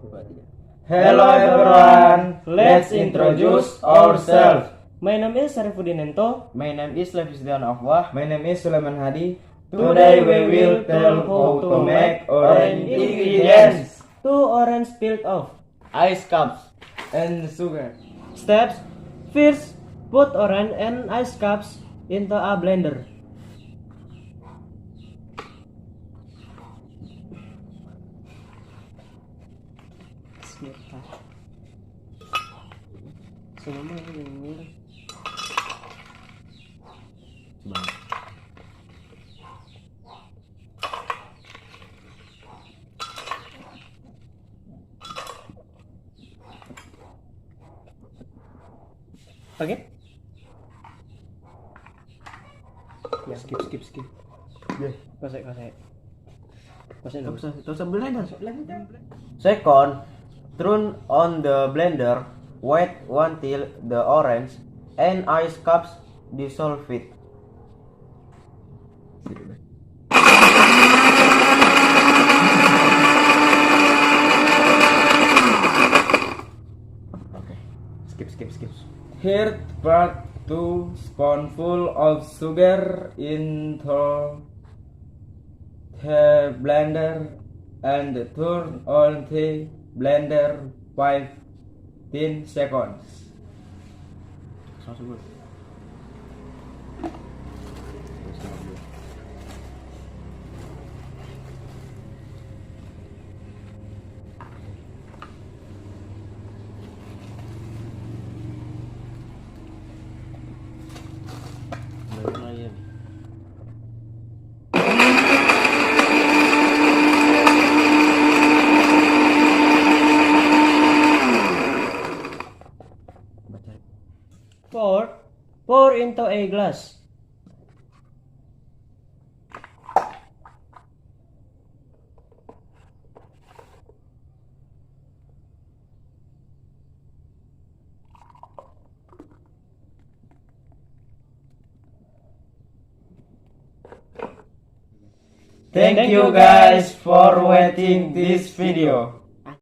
Hello everyone, let's introduce ourselves. My name is Sarifuddin Ento. My name is Levisdian Afwah. My name is Sulaiman Hadi. Today we will tell how to make orange ingredients. 2 orange peeled off. Ice cups. And sugar. Steps. First, put orange and ice cups into a blender. Okay. Ya, skip. Yeah. Kosek. Second, turn on the blender. Wait until the orange and ice cups dissolve it. Skip. Here, put 2 spoonfuls of sugar into the blender and turn on the blender 15 seconds. Pour into a glass. Thank you guys for watching this video.